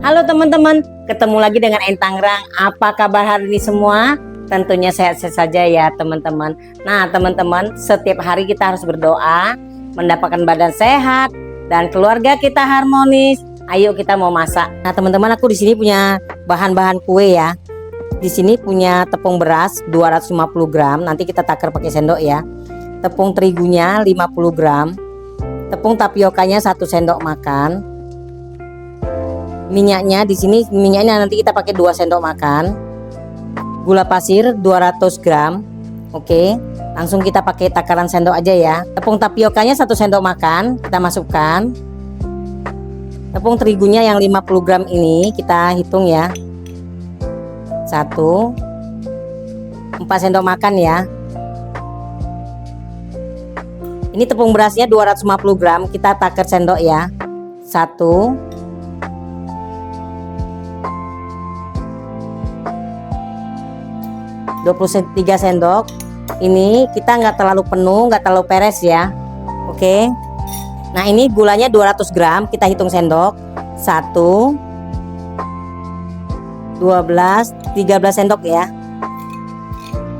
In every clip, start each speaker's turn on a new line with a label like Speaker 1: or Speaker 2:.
Speaker 1: Halo teman-teman, ketemu lagi dengan Entangrang. Apa kabar hari ini semua? Tentunya sehat-sehat saja ya teman-teman. Nah teman-teman, setiap hari kita harus berdoa, mendapatkan badan sehat, dan keluarga kita harmonis. Ayo kita mau masak. Nah teman-teman, aku di sini punya bahan-bahan kue ya. Di sini punya tepung beras 250 gram, nanti kita takar pakai sendok ya. Tepung terigunya 50 gram. Tepung tapiokanya 1 sendok makan. Minyaknya di sini minyaknya nanti kita pakai 2 sendok makan. Gula pasir 200 gram. Oke, langsung kita pakai takaran sendok aja ya. Tepung tapiokanya 1 sendok makan kita masukkan. Tepung terigunya yang 50 gram ini kita hitung ya. 1 4 sendok makan ya. Ini tepung berasnya 250 gram kita takar sendok ya. 1 23 sendok. Ini kita nggak terlalu penuh, nggak terlalu peres ya. Oke. Nah ini gulanya 200 gram kita hitung sendok. 1 12 13 sendok ya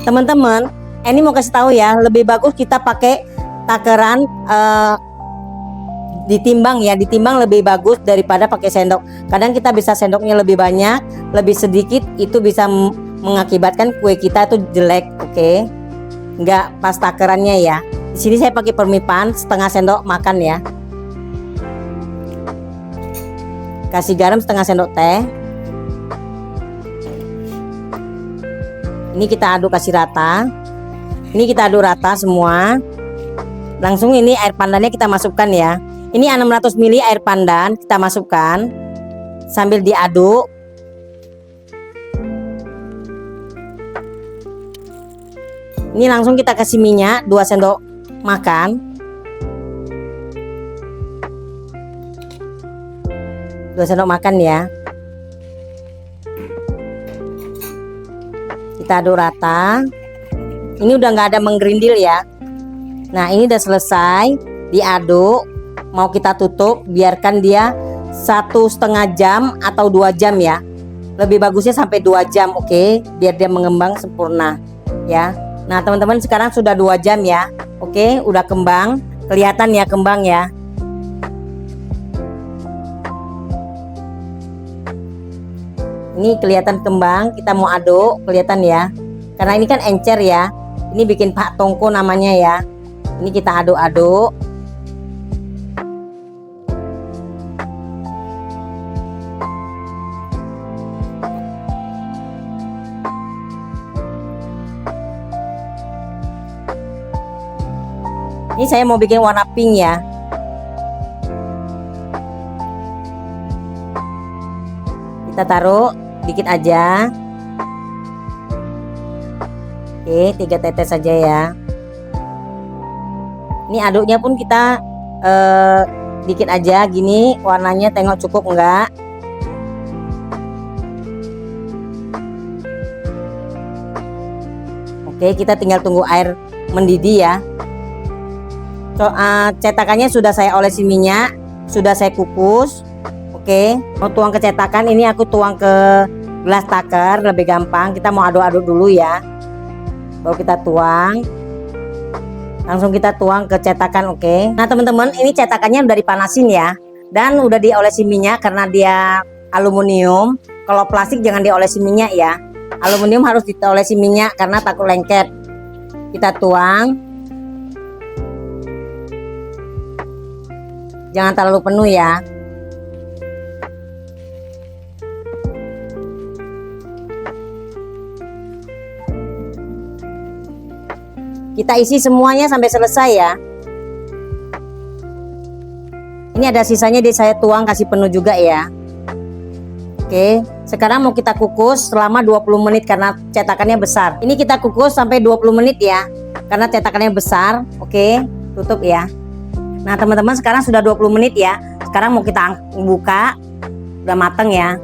Speaker 1: teman-teman. Ini mau kasih tahu ya, lebih bagus kita pakai takaran ditimbang ya, ditimbang lebih bagus daripada pakai sendok. Kadang kita bisa sendoknya lebih banyak, lebih sedikit, itu bisa mengakibatkan kue kita itu jelek. Oke, nggak pas takarannya ya. Di sini saya pakai permipan setengah sendok makan ya. Kasih garam setengah sendok teh. Ini kita aduk kasih rata. Ini kita aduk rata semua. Langsung ini air pandannya kita masukkan ya. Ini 600 ml air pandan kita masukkan sambil diaduk. Ini langsung kita kasih minyak 2 sendok makan. 2 sendok makan ya. Kita aduk rata. Ini udah nggak ada menggerindil ya. Nah ini udah selesai diaduk. Mau kita tutup, biarkan dia 1,5 jam atau 2 jam ya. Lebih bagusnya sampai 2 jam, oke, biar dia mengembang sempurna ya. Nah teman-teman, sekarang sudah 2 jam ya. Oke, udah kembang, kelihatan ya kembang ya. Ini kelihatan kembang, kita mau aduk, kelihatan ya. Karena ini kan encer ya. Ini bikin Pak Tongko namanya ya. Ini kita aduk-aduk. Ini saya mau bikin warna pink ya. Kita taruh dikit aja. Oke, 3 tetes saja ya. Ini aduknya pun kita dikit aja gini, warnanya tengok cukup enggak. Oke, kita tinggal tunggu air mendidih ya. Cetakannya sudah saya olesi minyak, sudah saya kukus. Oke, mau tuang ke cetakan, ini aku tuang ke gelas takar, lebih gampang. Kita mau aduk-aduk dulu ya, baru kita tuang. Langsung kita tuang ke cetakan. Oke. Nah teman-teman, ini cetakannya udah dipanasin ya, dan udah diolesi minyak karena dia aluminium. Kalau plastik jangan diolesi minyak ya. Aluminium harus diolesi minyak karena takut lengket. Kita tuang. Jangan terlalu penuh ya. Kita isi semuanya sampai selesai ya. Ini ada sisanya, saya tuang kasih penuh juga ya. Oke, sekarang mau kita kukus selama 20 menit karena cetakannya besar. Ini kita kukus sampai 20 menit ya, karena cetakannya besar. Oke, tutup ya. Nah teman-teman, sekarang sudah 20 menit ya. Sekarang mau kita buka. Udah mateng ya.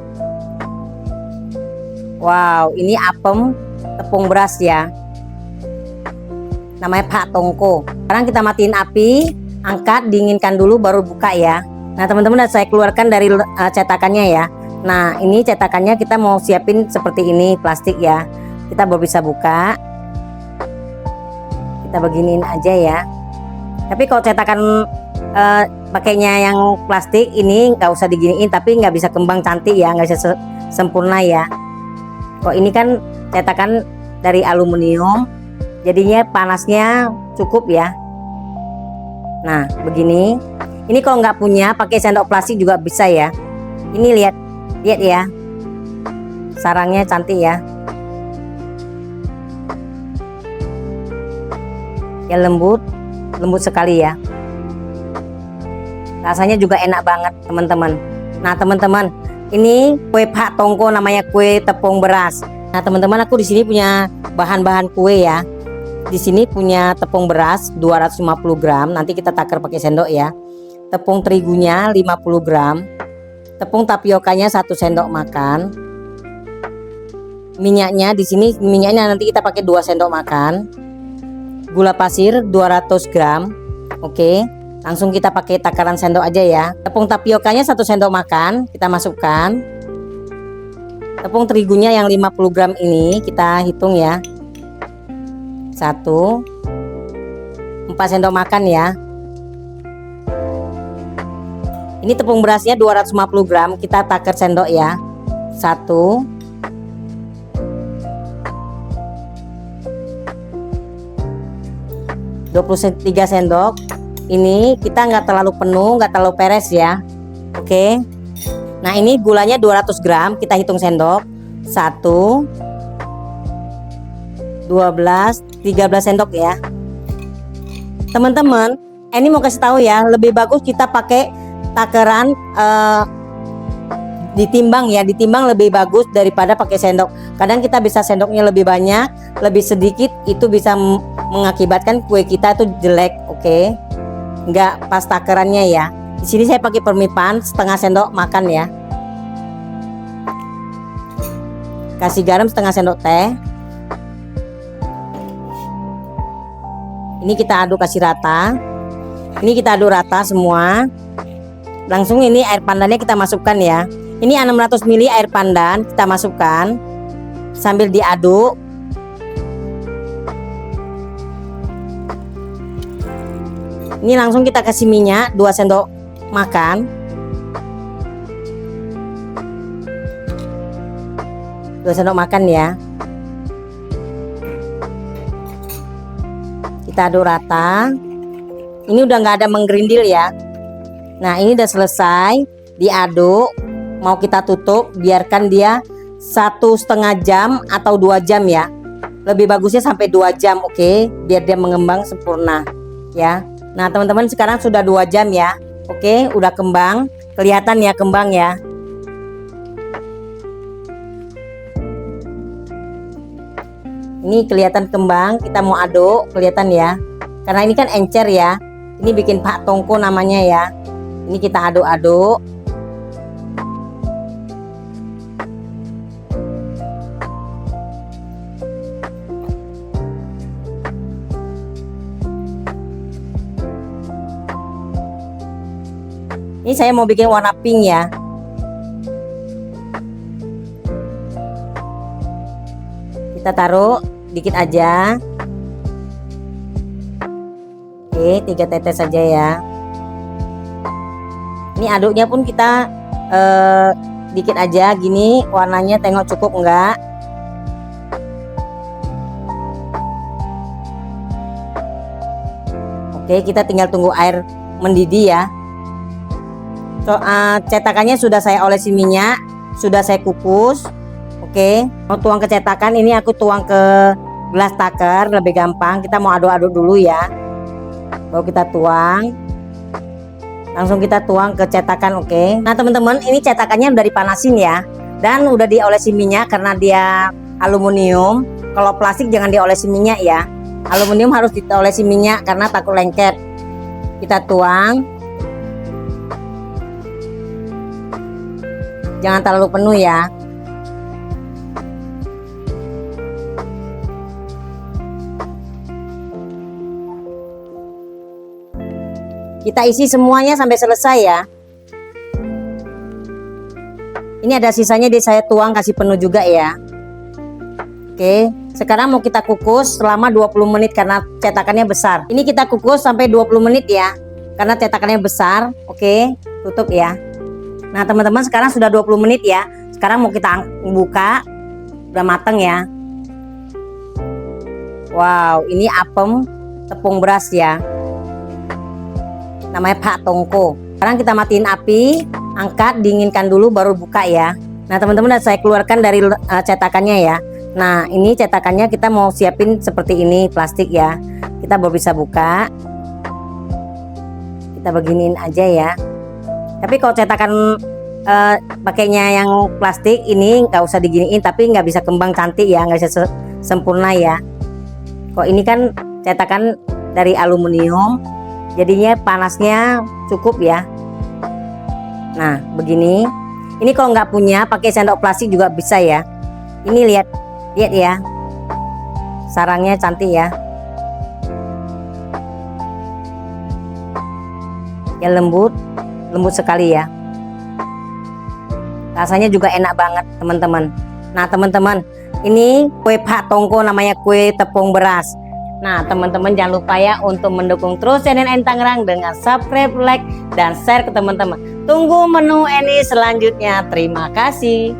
Speaker 1: Wow, ini apem tepung beras ya. Namanya Pak Tongko. Sekarang kita matiin api, angkat, dinginkan dulu baru buka ya. Nah teman-teman, saya keluarkan dari cetakannya ya. Nah, ini cetakannya kita mau siapin seperti ini, plastik ya. Kita baru bisa buka. Kita beginiin aja ya. Tapi kalau cetakan pakainya yang plastik ini nggak usah diginiin, tapi nggak bisa kembang cantik ya, nggak bisa sempurna ya. Kok ini kan cetakan dari aluminium, jadinya panasnya cukup ya. Nah, begini. Ini kalau nggak punya pakai sendok plastik juga bisa ya. Ini lihat ya, sarangnya cantik ya. Ya lembut sekali ya. Rasanya juga enak banget teman-teman. Nah teman-teman, ini kue Pak Tongko, namanya kue tepung beras. Nah teman-teman, aku di sini punya bahan-bahan kue ya. Di sini punya tepung beras 250 gram. Nanti kita takar pakai sendok ya. Tepung terigunya 50 gram. Tepung tapiokanya 1 sendok makan. Minyaknya di sini, minyaknya nanti kita pakai 2 sendok makan. Gula pasir 200 gram. Oke, langsung kita pakai takaran sendok aja ya. Tepung tapiokanya 1 sendok makan kita masukkan. Tepung terigunya yang 50 gram ini kita hitung ya. 1, 4 sendok makan ya. Ini tepung berasnya 250 gram, kita takar sendok ya. 1, 23 sendok. Ini kita nggak terlalu penuh, nggak terlalu peres ya. Oke. Nah ini gulanya 200 gram, kita hitung sendok. 1, 12, 13 sendok ya. Teman-teman, ini mau kasih tahu ya, lebih bagus kita pakai takaran ditimbang ya, ditimbang lebih bagus daripada pakai sendok. Kadang kita bisa sendoknya lebih banyak, lebih sedikit, itu bisa mengakibatkan kue kita itu jelek. Oke, nggak pas takarannya ya. Di sini saya pakai permipan setengah sendok makan ya. Kasih garam setengah sendok teh. Ini kita aduk, kasih rata. Ini kita aduk rata semua. Langsung ini air pandannya kita masukkan ya. Ini 600 ml air pandan kita masukkan sambil diaduk. Ini langsung kita kasih minyak 2 sendok makan. 2 sendok makan ya. Kita aduk rata. Ini udah nggak ada menggerindil ya. Nah ini udah selesai diaduk. Mau kita tutup, biarkan dia 1,5 jam atau 2 jam ya. Lebih bagusnya sampai 2 jam, oke, biar dia mengembang sempurna ya. Nah teman-teman, sekarang sudah 2 jam ya. Oke, udah kembang, kelihatan ya kembang ya. Ini kelihatan kembang, kita mau aduk, kelihatan ya. Karena ini kan encer ya. Ini bikin Pak Tongko namanya ya. Ini kita aduk-aduk. Ini saya mau bikin warna pink ya. Kita taruh dikit aja. Oke, 3 tetes saja ya. Ini aduknya pun kita dikit aja gini, warnanya tengok cukup enggak. Oke, kita tinggal tunggu air mendidih ya. Cetakannya sudah saya olesi minyak, sudah saya kukus. Oke, mau tuang ke cetakan, ini aku tuang ke gelas takar, lebih gampang. Kita mau aduk-aduk dulu ya, baru kita tuang. Langsung kita tuang ke cetakan. Oke. Nah teman-teman, ini cetakannya udah dipanasin ya, dan udah diolesi minyak karena dia aluminium. Kalau plastik jangan diolesi minyak ya. Aluminium harus diolesi minyak karena takut lengket. Kita tuang. Jangan terlalu penuh ya. Kita isi semuanya sampai selesai ya. Ini ada sisanya, dia saya tuang kasih penuh juga ya. Oke, sekarang mau kita kukus selama 20 menit karena cetakannya besar. Ini kita kukus sampai 20 menit ya, karena cetakannya besar. Oke, tutup ya. Nah teman-teman, sekarang sudah 20 menit ya. Sekarang mau kita buka, udah mateng ya. Wow, ini apem tepung beras ya, namanya Pak Tongko. Sekarang kita matiin api, angkat, dinginkan dulu baru buka ya. Nah teman-teman, saya keluarkan dari cetakannya ya. Nah ini cetakannya kita mau siapin seperti ini, plastik ya. Kita baru bisa buka. Kita beginiin aja ya. Tapi kalau cetakan pakainya yang plastik ini nggak usah diginiin, tapi nggak bisa kembang cantik ya, nggak bisa sempurna ya. Kok ini kan cetakan dari aluminium, jadinya panasnya cukup ya. Nah begini. Ini kalau nggak punya pakai sendok plastik juga bisa ya. Ini lihat ya, sarangnya cantik ya. Ya lembut sekali ya. Rasanya juga enak banget teman-teman. Nah teman-teman, ini kue Pak Tongko, namanya kue tepung beras. Nah teman-teman jangan lupa ya untuk mendukung terus channel Eni Tangerang dengan subscribe, like, dan share ke teman-teman. Tunggu menu Eni selanjutnya. Terima kasih.